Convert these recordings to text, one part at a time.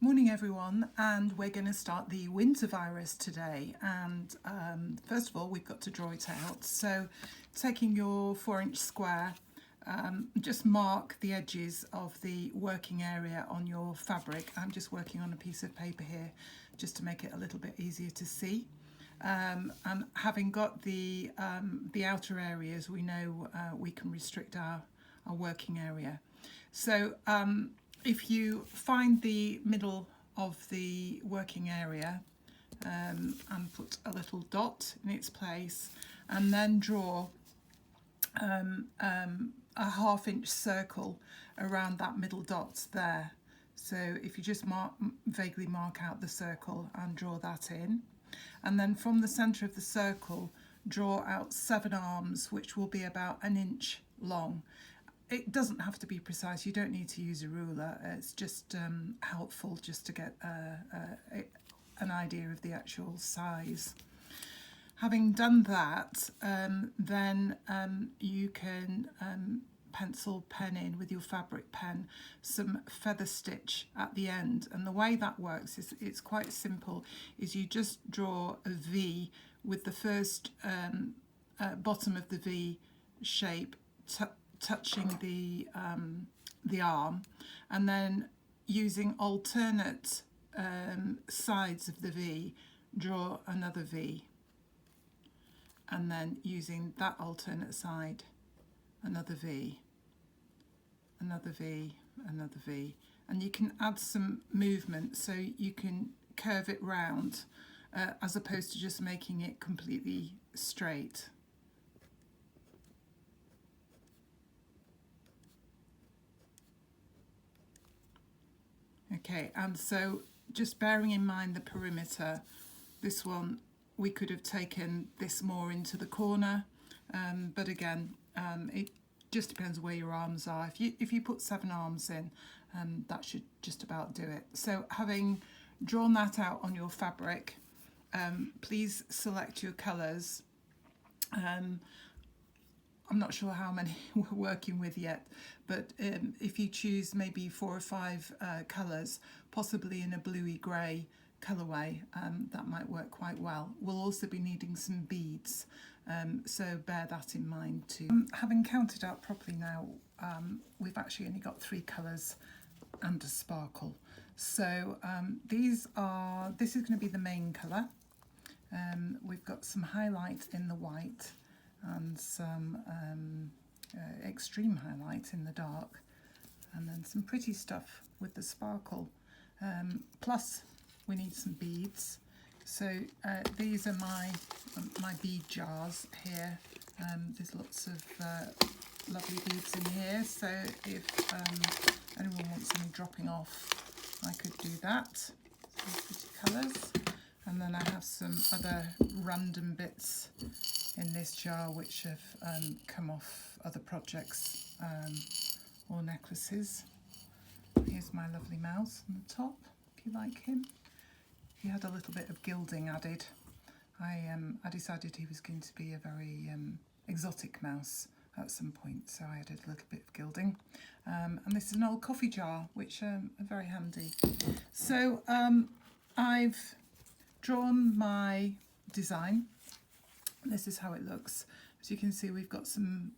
Morning everyone, and we're going to start the winter virus today. And first of all, we've got to draw it out. So taking your 4-inch square, just mark the edges of the working area on your fabric. I'm just working on a piece of paper here just to make it a little bit easier to see. And having got the outer areas, we know we can restrict our working area. So if you find the middle of the working area and put a little dot in its place, and then draw a 1/2-inch circle around that middle dot there. So if you just vaguely mark out the circle and draw that in, and then from the centre of the circle draw out 7 arms, which will be about 1 inch long. It doesn't have to be precise, you don't need to use a ruler, it's just helpful just to get an idea of the actual size. Having done that, then you can pencil pen in with your fabric pen some feather stitch at the end, and the way that works is it's quite simple. Is you just draw a V with the first bottom of the V shape touching the arm, and then using alternate sides of the V draw another V, and then using that alternate side another V, another V, another V, and you can add some movement so you can curve it round as opposed to just making it completely straight. Okay, and so just bearing in mind the perimeter, this one we could have taken this more into the corner, but again it just depends where your arms are. If you put 7 arms in, that should just about do it. So having drawn that out on your fabric, please select your colours. I'm not sure how many we're working with yet, but if you choose maybe 4 or 5 colours, possibly in a bluey grey colourway, that might work quite well. We'll also be needing some beads, so bear that in mind too. Having counted out properly now, we've actually only got 3 colours and a sparkle. So this is going to be the main colour. We've got some highlight in the white and some extreme highlight in the dark, and then some pretty stuff with the sparkle, plus we need some beads. So these are my bead jars here. There's lots of lovely beads in here, so if anyone wants any dropping off, I could do that. Some pretty colours, and then I have some other random bits in this jar which have come off other projects or necklaces. Here's my lovely mouse on the top, if you like him. He had a little bit of gilding added. I decided he was going to be a very exotic mouse at some point, so I added a little bit of gilding. And this is an old coffee jar, which are very handy. So I've drawn my design. This is how it looks. As you can see, we've got some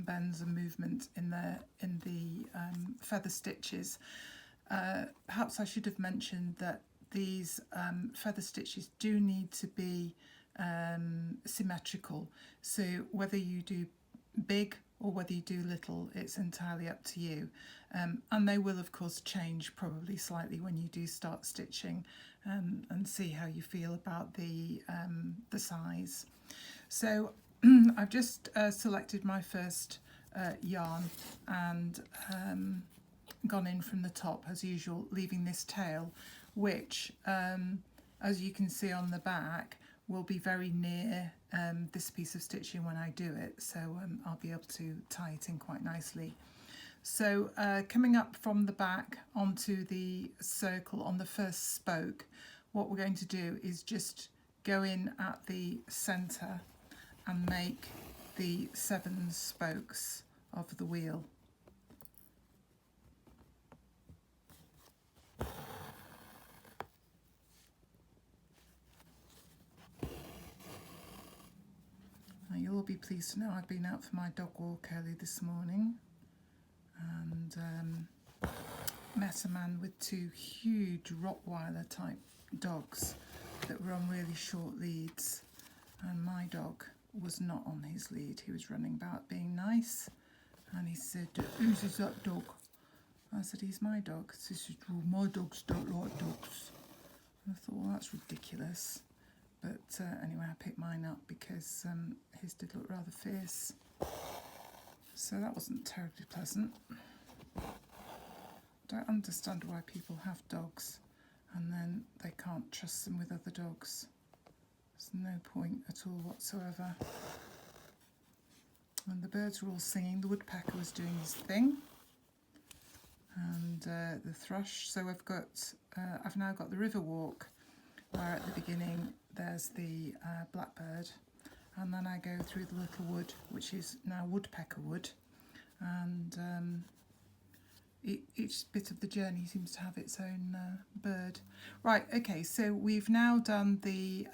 bends and movement in the feather stitches. Perhaps I should have mentioned that these feather stitches do need to be symmetrical. So whether you do big or whether you do little, it's entirely up to you. And they will of course change probably slightly when you do start stitching, and see how you feel about the size. So I've just selected my first yarn and gone in from the top as usual, leaving this tail, which as you can see on the back will be very near this piece of stitching when I do it, so I'll be able to tie it in quite nicely. So coming up from the back onto the circle on the first spoke, what we're going to do is just go in at the centre and make the 7 spokes of the wheel. be pleased to know I've been out for my dog walk early this morning and met a man with two huge Rottweiler type dogs that were on really short leads, and my dog was not on his lead. He was running about being nice, and he said, "Whose is that dog?" I said, "He's my dog." So he said, "Well, my dogs don't like dogs." And I thought, well, that's ridiculous. But anyway, I picked mine up because his did look rather fierce. So that wasn't terribly pleasant. Don't understand why people have dogs and then they can't trust them with other dogs. There's no point at all whatsoever. And the birds were all singing. The woodpecker was doing his thing, and the thrush. So I've now got the river walk, where at the beginning there's the blackbird, and then I go through the little wood, which is now woodpecker wood, and each bit of the journey seems to have its own bird. Right, okay, so we've now done the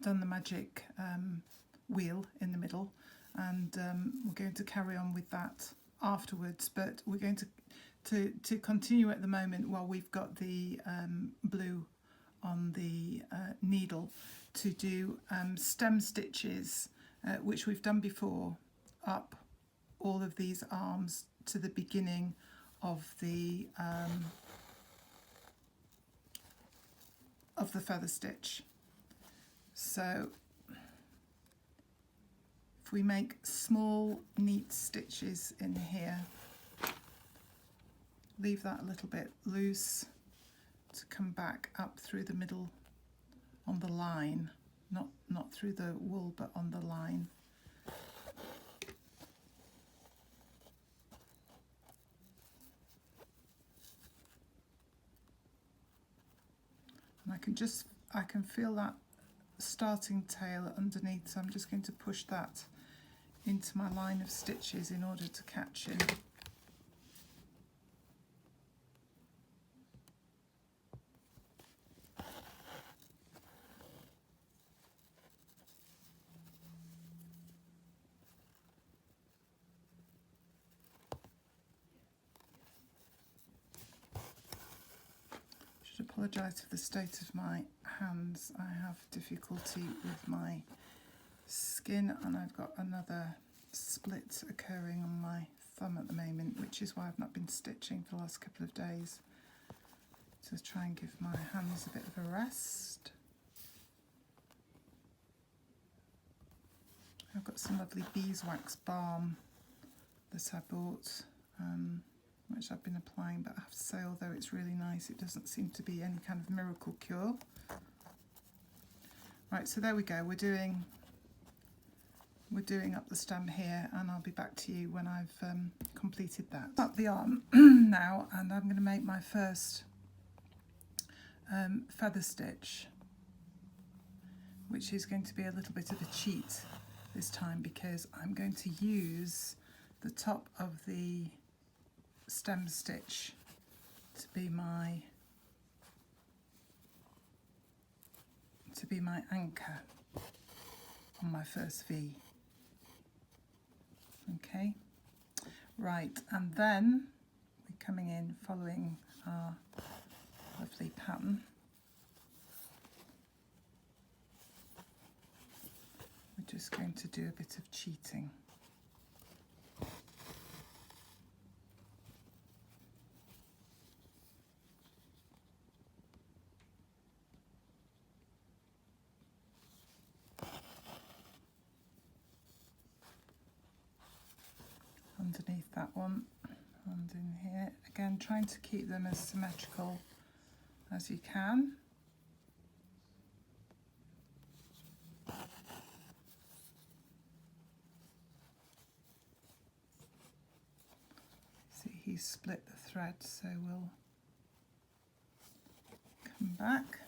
magic wheel in the middle, and we're going to carry on with that afterwards, but we're going to continue at the moment while we've got the blue on the needle to do stem stitches, which we've done before, up all of these arms to the beginning of the feather stitch. So if we make small neat stitches in here, leave that a little bit loose to come back up through the middle on the line, not through the wool but on the line. And I can feel that starting tail underneath, so I'm just going to push that into my line of stitches in order to catch him. Apologise for the state of my hands. I have difficulty with my skin, and I've got another split occurring on my thumb at the moment, which is why I've not been stitching for the last couple of days, to try and give my hands a bit of a rest. I've got some lovely beeswax balm that I bought, which I've been applying, but I have to say, although it's really nice, it doesn't seem to be any kind of miracle cure. Right, so there we go. We're doing up the stem here, and I'll be back to you when I've completed that. Up the arm now, and I'm going to make my first feather stitch, which is going to be a little bit of a cheat this time, because I'm going to use the top of the stem stitch to be my anchor on my first V. Okay, right, and then we're coming in following our lovely pattern. We're just going to do a bit of cheating. Underneath that one, and in here again, trying to keep them as symmetrical as you can. See, he's split the thread, so we'll come back.